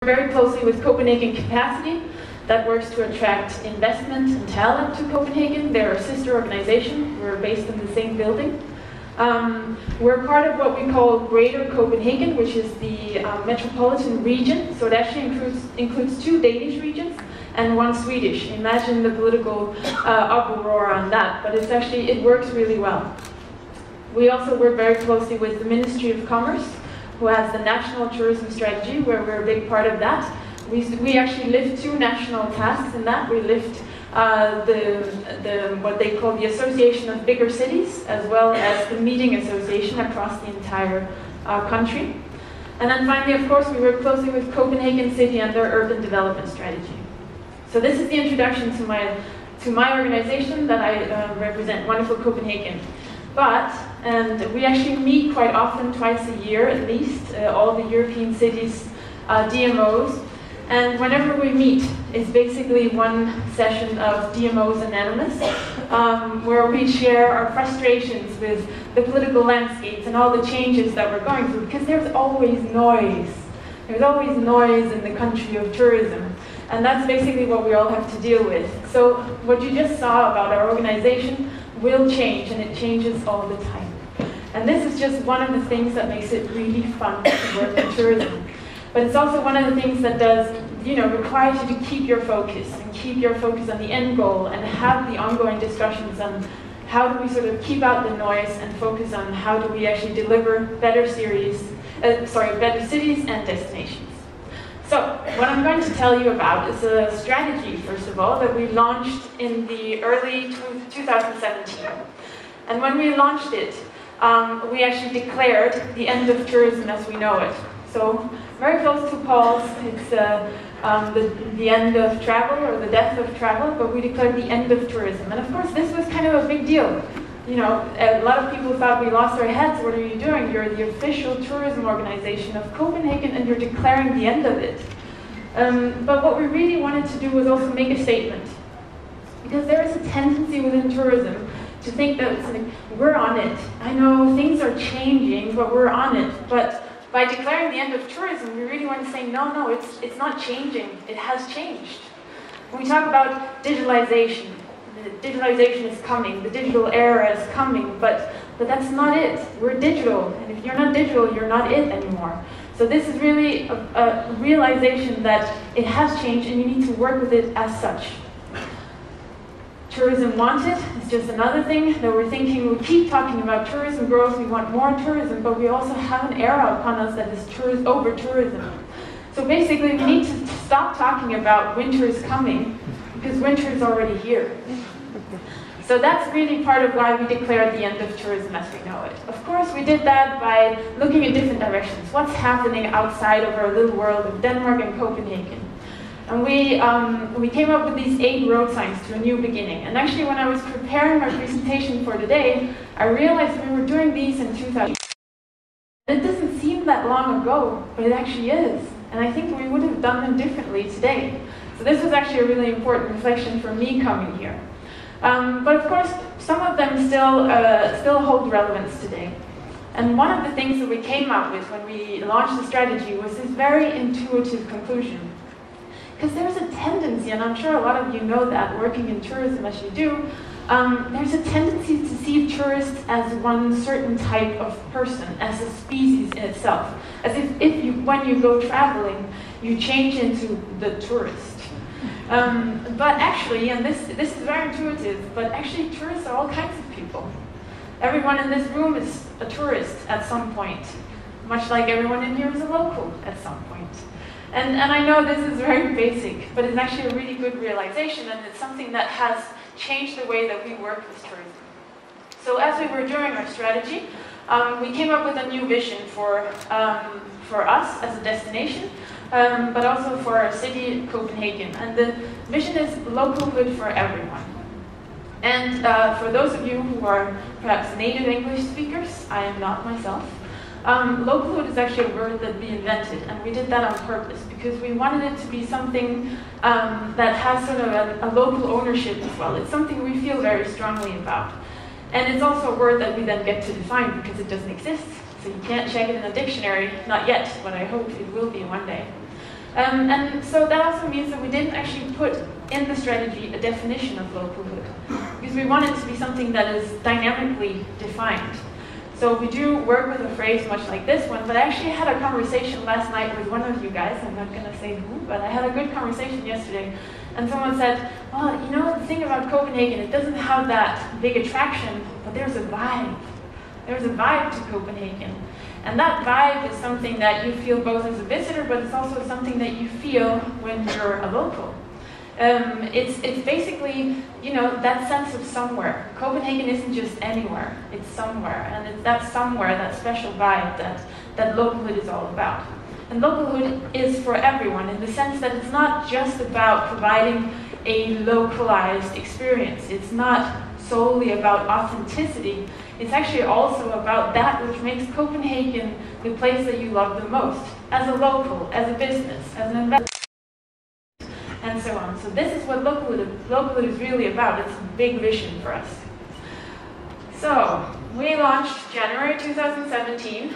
very closely with Copenhagen Capacity, that works to attract investment and talent to Copenhagen. They're a sister organization. We're based in the same building. We're part of what we call Greater Copenhagen, which is the metropolitan region. So it actually includes 2 Danish regions and 1 Swedish. Imagine the political uproar on that, but it works really well. We also work very closely with the Ministry of Commerce, who has the National Tourism Strategy, where we're a big part of that. We actually lift 2 national tasks in that. We lift what they call the Association of Bigger Cities, as well as the Meeting Association across the entire country. And then finally, of course, we work closely with Copenhagen City and their urban development strategy. So this is the introduction to my organization that I represent, Wonderful Copenhagen. And we actually meet quite often, twice a year at least, all the European cities, DMOs. And whenever we meet, it's basically one session of DMOs Anonymous, where we share our frustrations with the political landscapes and all the changes that we're going through, because there's always noise. There's always noise in the country of tourism. And that's basically what we all have to deal with. So what you just saw about our organization will change, and it changes all the time. And this is just one of the things that makes it really fun to work in tourism. But it's also one of the things that requires you to keep your focus on the end goal and have the ongoing discussions on how do we sort of keep out the noise and focus on how do we actually deliver better cities and destinations. So what I'm going to tell you about is a strategy, first of all, that we launched in the early 2017. And when we launched it, we actually declared the end of tourism as we know it. So very close to Paul's, it's the end of travel, or the death of travel, but we declared the end of tourism. And of course, this was kind of a big deal. A lot of people thought we lost our heads. What are you doing? You're the official tourism organization of Copenhagen, and you're declaring the end of it. But what we really wanted to do was also make a statement. Because there is a tendency within tourism to think that we're on it. I know things are changing, but we're on it. But by declaring the end of tourism, we really want to say, no, it's not changing. It has changed. When we talk about digitalization, digitalization is coming, the digital era is coming, but that's not it. We're digital, and if you're not digital, you're not it anymore. So this is really a realization that it has changed, and you need to work with it as such. Tourism wanted is just another thing that we're thinking. We keep talking about tourism growth, we want more tourism, but we also have an era upon us that is over-tourism. So basically, we need to stop talking about winter is coming, because winter is already here. So that's really part of why we declared the end of tourism as we know it. Of course, we did that by looking in different directions. What's happening outside of our little world of Denmark and Copenhagen? And we came up with these 8 road signs to a new beginning. And actually, when I was preparing my presentation for today, I realized we were doing these in 2000. It doesn't seem that long ago, but it actually is. And I think we would have done them differently today. So this was actually a really important reflection for me coming here. But of course, some of them still hold relevance today. And one of the things that we came up with when we launched the strategy was this very intuitive conclusion. Because there's a tendency, and I'm sure a lot of you know that, working in tourism as you do, there's a tendency to see tourists as one certain type of person, as a species in itself. As if when you go traveling, you change into the tourist. But actually, and this is very intuitive, but actually tourists are all kinds of people. Everyone in this room is a tourist at some point, much like everyone in here is a local at some point. And I know this is very basic, but it's actually a really good realization, and it's something that has changed the way that we work with tourism. So as we were doing our strategy, we came up with a new vision for us as a destination, but also for our city, Copenhagen. And the vision is local good for everyone. And for those of you who are perhaps native English speakers, I am not myself, local good is actually a word that we invented, and we did that on purpose because we wanted it to be something that has sort of a local ownership as well. It's something we feel very strongly about. And it's also a word that we then get to define because it doesn't exist. So you can't check it in a dictionary, not yet, but I hope it will be one day. And so that also means that we didn't actually put in the strategy a definition of localhood, because we want it to be something that is dynamically defined. So we do work with a phrase much like this one, but I actually had a conversation last night with one of you guys. I'm not going to say who, but I had a good conversation yesterday. And someone said, well, you know, the thing about Copenhagen, it doesn't have that big attraction, but there's a vibe. There's a vibe to Copenhagen. And that vibe is something that you feel both as a visitor, but it's also something that you feel when you're a local. It's basically, you know, that sense of somewhere. Copenhagen isn't just anywhere, it's somewhere. And it's that somewhere, that special vibe that localhood is all about. And localhood is for everyone in the sense that it's not just about providing a localized experience. It's not solely about authenticity. It's actually also about that which makes Copenhagen the place that you love the most, as a local, as a business, as an investor, and so on. So this is what localhood is really about. It's a big vision for us. So we launched January 2017.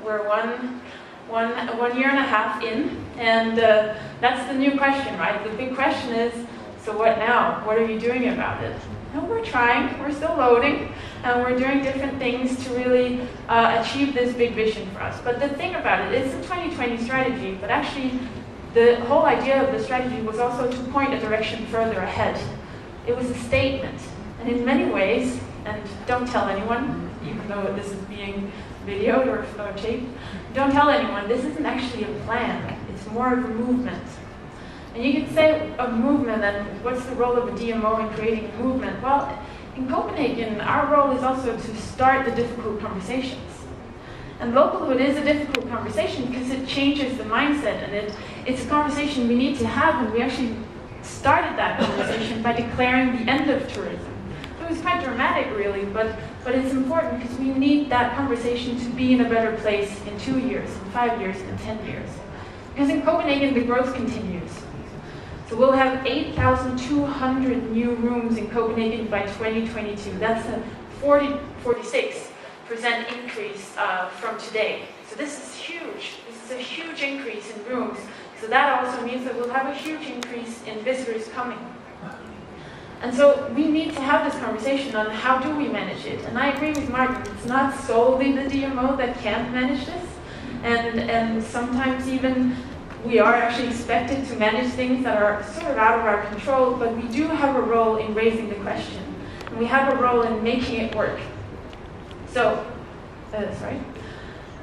We're one year and a half in, and that's the new question, right? The big question is, so what now? What are you doing about it? And we're trying, we're still loading, and we're doing different things to really achieve this big vision for us. But the thing about it, it's a 2020 strategy, but actually the whole idea of the strategy was also to point a direction further ahead. It was a statement, and in many ways, and don't tell anyone, even though this is being videoed or taped, don't tell anyone, this isn't actually a plan, it's more of a movement. And you could say a movement, and what's the role of a DMO in creating a movement? Well, in Copenhagen, our role is also to start the difficult conversations. And localhood is a difficult conversation because it changes the mindset, and it's a conversation we need to have, and we actually started that conversation by declaring the end of tourism. It was quite dramatic, really, but it's important because we need that conversation to be in a better place in 2 years, in 5 years, in 10 years. Because in Copenhagen, the growth continues. So we'll have 8,200 new rooms in Copenhagen by 2022. That's a 46% increase from today. So this is huge. This is a huge increase in rooms. So that also means that we'll have a huge increase in visitors coming. And so we need to have this conversation on how do we manage it. And I agree with Martin, it's not solely the DMO that can't manage this. And sometimes even we are actually expected to manage things that are sort of out of our control, but we do have a role in raising the question. And we have a role in making it work. So,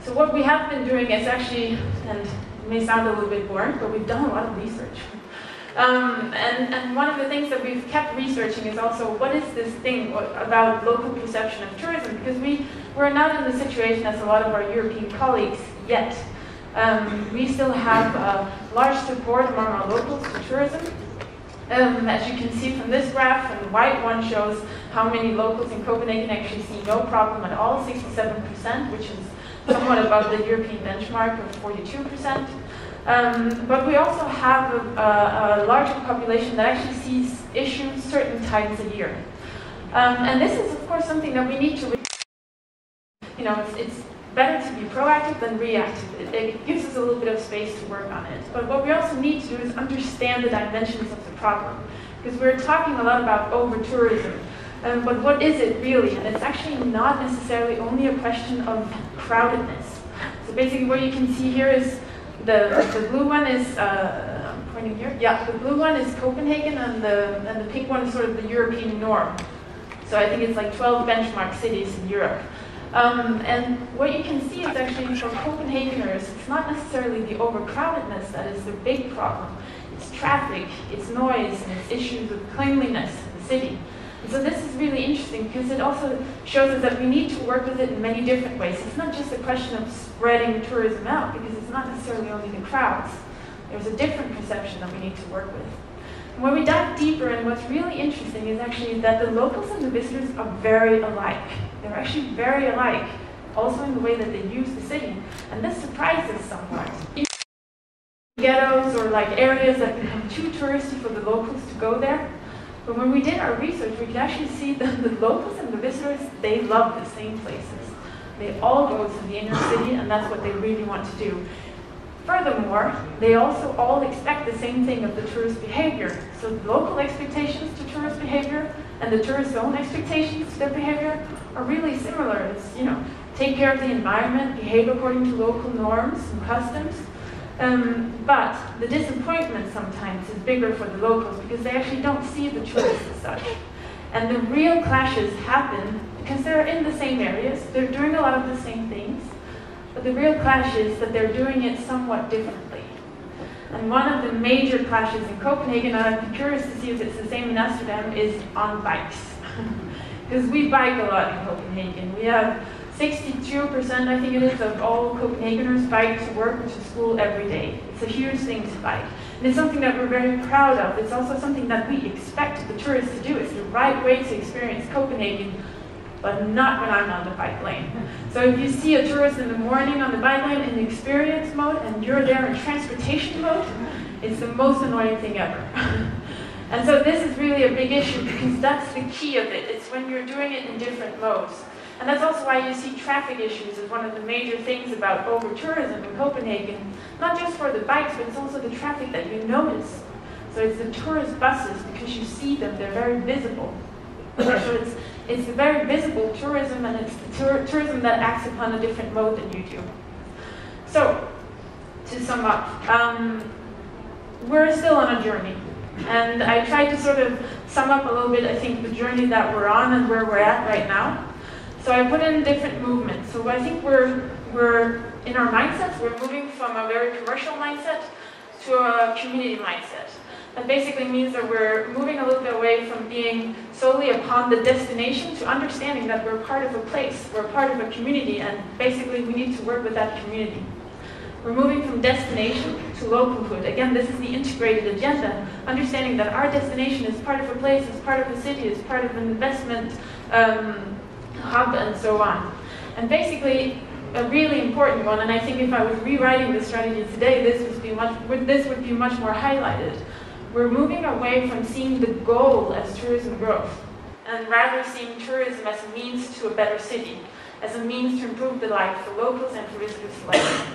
So what we have been doing is actually, and it may sound a little bit boring, but we've done a lot of research. And one of the things that we've kept researching is also what is this thing about local perception of tourism, because we're not in the situation as a lot of our European colleagues yet. We still have large support among our locals for tourism. As you can see from this graph, and the white one shows how many locals in Copenhagen actually see no problem at all, 67%, which is somewhat above the European benchmark of 42%. But we also have a larger population that actually sees issues certain times a year. And this is, of course, something that we need to, you know, it's better to be proactive than reactive. It gives us a little bit of space to work on it. But what we also need to do is understand the dimensions of the problem. Because we're talking a lot about over-tourism. But what is it really? And it's actually not necessarily only a question of crowdedness. So basically what you can see here is the blue one is, I'm pointing here, yeah, the blue one is Copenhagen, and the pink one is sort of the European norm. So I think it's like 12 benchmark cities in Europe. And what you can see is actually for Copenhageners, it's not necessarily the overcrowdedness that is the big problem. It's traffic, it's noise, and it's issues of cleanliness in the city. And so this is really interesting because it also shows us that we need to work with it in many different ways. It's not just a question of spreading tourism out, because it's not necessarily only the crowds. There's a different perception that we need to work with. And when we dive deeper, and what's really interesting is actually that the locals and the visitors are very alike. They're actually very alike, also in the way that they use the city. And this surprises somewhat. Ghettos or like areas that become too touristy for the locals to go there. But when we did our research, we could actually see that the locals and the visitors, they love the same places. They all go to the inner city, and that's what they really want to do. Furthermore, they also all expect the same thing of the tourist behavior. So local expectations to tourist behavior and the tourist's own expectations to their behavior are really similar. It's, you know, take care of the environment, behave according to local norms and customs. But the disappointment sometimes is bigger for the locals because they actually don't see the tourists as such. And the real clashes happen because they're in the same areas, they're doing a lot of the same things, but the real clash is that they're doing it somewhat differently. And one of the major clashes in Copenhagen, and I'd be curious to see if it's the same in Amsterdam, is on bikes. Because we bike a lot in Copenhagen. We have 62%, I think it is, of all Copenhageners bike to work or to school every day. It's a huge thing to bike. And it's something that we're very proud of. It's also something that we expect the tourists to do. It's the right way to experience Copenhagen, but not when I'm on the bike lane. So if you see a tourist in the morning on the bike lane in experience mode and you're there in transportation mode, it's the most annoying thing ever. And so this is really a big issue because that's the key of it. It's when you're doing it in different modes. And that's also why you see traffic issues as one of the major things about over-tourism in Copenhagen. Not just for the bikes, but it's also the traffic that you notice. So it's the tourist buses, because you see them, they're very visible. So it's the very visible tourism, and it's the tourism that acts upon a different mode than you do. So, to sum up, we're still on a journey. And I tried to sort of sum up a little bit, I think, the journey that we're on and where we're at right now. So I put in different movements. So I think we're in our mindsets, we're moving from a very commercial mindset to a community mindset. That basically means that we're moving a little bit away from being solely upon the destination to understanding that we're part of a place, we're part of a community, and basically we need to work with that community. We're moving from destination to localhood. Again, this is the integrated agenda, understanding that our destination is part of a place, is part of a city, is part of an investment hub, and so on. And basically, a really important one, and I think if I was rewriting the strategy today, this would be much more highlighted. We're moving away from seeing the goal as tourism growth, and rather seeing tourism as a means to a better city, as a means to improve the life for locals and for visitors alike.